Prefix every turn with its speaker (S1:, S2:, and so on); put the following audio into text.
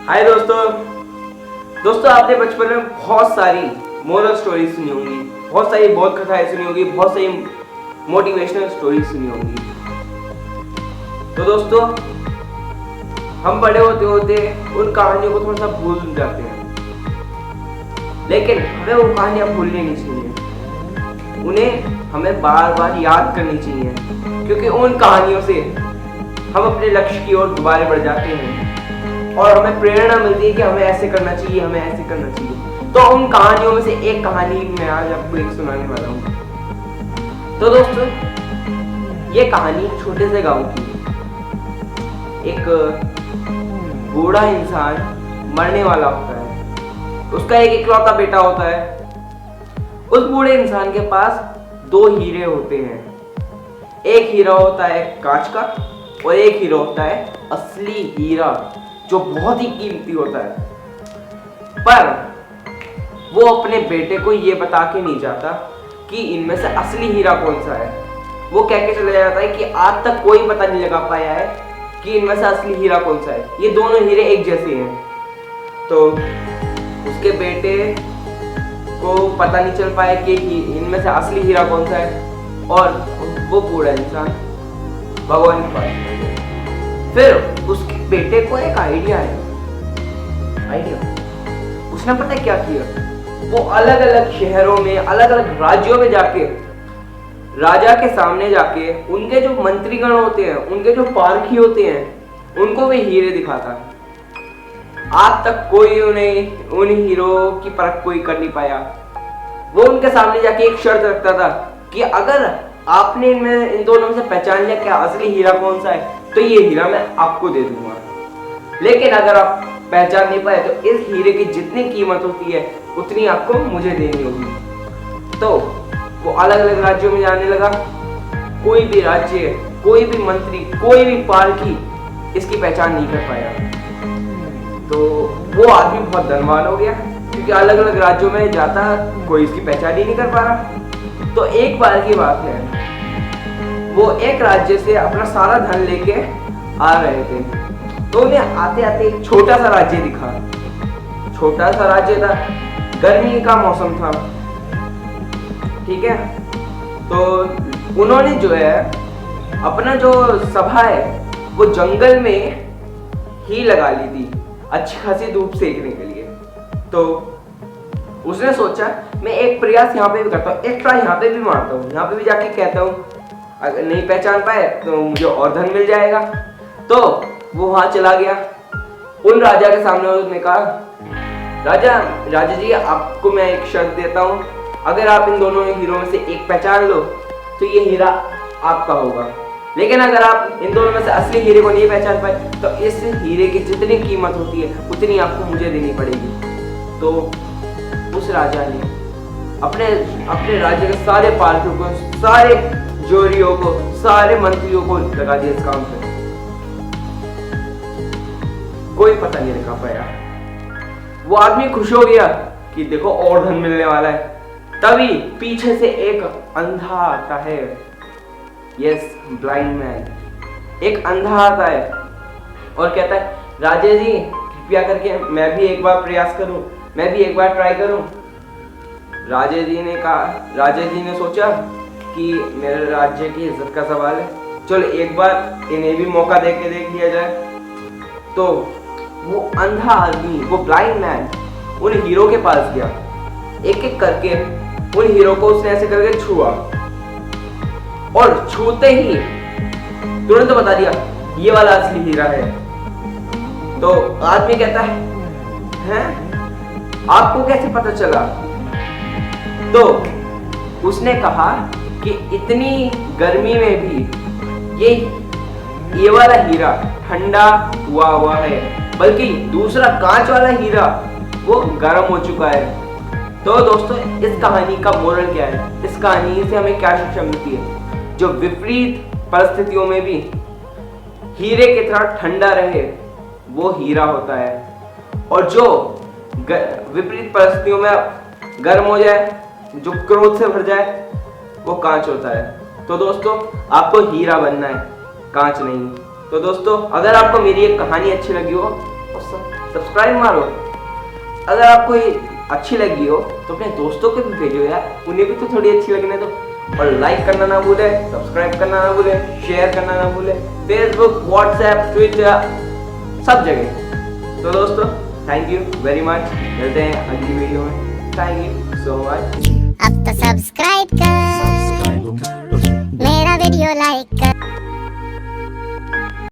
S1: हाय दोस्तों आपने बचपन में बहुत सारी मोरल स्टोरी सुनी होंगी, बहुत सारी बोध कथाएं सुनी होंगी, बहुत सारी मोटिवेशनल स्टोरी सुनी होंगी। तो दोस्तों हम बड़े होते होते उन कहानियों को थोड़ा सा भूल जाते हैं, लेकिन हमें वो कहानियां भूलनी नहीं चाहिए, उन्हें हमें बार बार याद करनी चाहिए, क्योंकि उन कहानियों से हम अपने लक्ष्य की ओर दोबारा बढ़ जाते हैं और हमें प्रेरणा मिलती है कि हमें ऐसे करना चाहिए, हमें ऐसे करना चाहिए। तो उन कहानियों में से एक कहानी मैं आज आपको एक सुनाने वाला हूँ। तो दोस्तों ये कहानी छोटे से गांव की, एक बूढ़ा इंसान मरने वाला होता है, उसका एक इकलौता बेटा होता है। उस बूढ़े इंसान के पास दो हीरे होते हैं, एक हीरा होता है कांच का और एक हीरा होता है असली हीरा जो बहुत ही कीमती होता है। पर वो अपने बेटे को ये बता के नहीं जाता कि इनमें से असली हीरा कौन सा है। वो कह के चला जाता है कि आज तक कोई पता नहीं लगा पाया है कि इनमें से असली हीरा कौन सा है, ये दोनों हीरे एक जैसे हैं। तो उसके बेटे को पता नहीं चल पाया कि इनमें से असली हीरा कौन सा है और वो बूढ़ा इंसान भगवान के पास चला गया। फिर उसके बेटे को एक आइडिया उसने पता है क्या किया, वो अलग अलग शहरों में, अलग अलग राज्यों में जाके राजा के सामने जाके उनके जो मंत्रीगण होते हैं, उनके जो पारखी होते हैं, उनको वे हीरे दिखाता। आज तक कोई उन्हें उन हीरो की परख कोई कर नहीं पाया। वो उनके सामने जाके एक शर्त रखता था कि अगर आपने इन दोनों में से पहचान लिया क्या असली हीरा कौन सा है, तो ये हीरा मैं आपको दे दूंगा। लेकिन अगर आप पहचान नहीं पाए तो इस हीरे की जितनी कीमत होती है उतनी आपको मुझे देनी होगी। तो वो अलग अलग राज्यों में जाने लगा। कोई भी राज्य, कोई भी मंत्री, कोई भी पारखी इसकी पहचान नहीं कर पाया। तो वो आदमी बहुत धनवान हो गया, क्योंकि अलग अलग राज्यों में जाता कोई इसकी पहचान ही नहीं कर पा रहा। तो एक बार की बात है, वो एक राज्य से अपना सारा धन लेके आ रहे थे। तो उन्हें आते आते एक छोटा सा राज्य दिखा। छोटा सा राज्य था, गर्मी का मौसम था, ठीक है। तो उन्होंने जो है अपना जो सभा है वो जंगल में ही लगा ली थी, अच्छी खासी धूप सेकने के लिए। तो उसने सोचा मैं एक प्रयास यहाँ पे भी करता हूँ, एक ट्राई यहाँ पे भी मारता हूँ, यहाँ पे भी जाके कहता हूँ, अगर नहीं पहचान पाए तो मुझे और धन मिल जाएगा। तो वो वहां चला गया, उन राजा के सामने उसने कहा, राजा जी आपको मैं एक शर्त देता हूँ, अगर आप इन दोनों हीरों में से एक पहचान लो तो ये हीरा आपका होगा, लेकिन अगर आप इन दोनों में से असली हीरे को नहीं पहचान पाए तो इस हीरे की जितनी कीमत होती है उतनी आपको मुझे देनी पड़ेगी। तो उस राजा ने अपने राज्य के सारे पालकों को, सारे जोरियों को, सारे मंत्रियों को लगा दिया इस काम पे। कोई पता नहीं लगा पाया। वो आदमी खुश हो गया कि देखो और धन मिलने वाला है। तभी पीछे से एक अंधा आता है, यस ब्लाइंड मैन। एक अंधा आता है और कहता है, राजा जी कृपया करके मैं भी एक बार प्रयास करूं, मैं भी एक बार ट्राई करूं। राजा जी ने सोचा कि मेरे राज्य की इज्जत का सवाल है, चलो एक बार इन्हें भी मौका देख लिया जाए। तो वो अंधा आदमी, वो ब्लाइंड मैन उन हीरो के पास गया, एक एक करके उन हीरो को उसने ऐसे करके छुआ और छूते ही तुरंत बता दिया ये वाला असली हीरा है। तो आदमी कहता है, हैं आपको कैसे पता चला? तो उसने कहा कि इतनी गर्मी में भी ये वाला हीरा ठंडा हुआ है, बल्कि दूसरा कांच वाला हीरा वो गर्म हो चुका है। तो दोस्तों इस कहानी का मोरल क्या है? इस कहानी से हमें क्या शिक्षा मिलती है? जो विपरीत परिस्थितियों में भी हीरे की तरह ठंडा रहे वो हीरा होता है, और जो विपरीत परिस्थितियों में गर्म हो जाए, जो क्रोध से भर जाए, वो कांच होता है। तो दोस्तों आपको हीरा बनना है, कांच नहीं। तो दोस्तों अगर आपको मेरी एक कहानी अच्छी लगी हो और सब्सक्राइब मारो। अगर आपको ये अच्छी लगी हो तो अपने दोस्तों को भी भेजो यार, उन्हें भी तो थोड़ी अच्छी लगने दो। और लाइक करना ना भूले, सब्सक्राइब करना ना भूले, शेयर करना ना भूले, फेसबुक, व्हाट्सएप, ट्विटर, सब जगह। तो दोस्तों थैंक यू वेरी मच, मिलते हैं अगली वीडियो में। Thank you so much.
S2: अब तो सब्सक्राइब कर।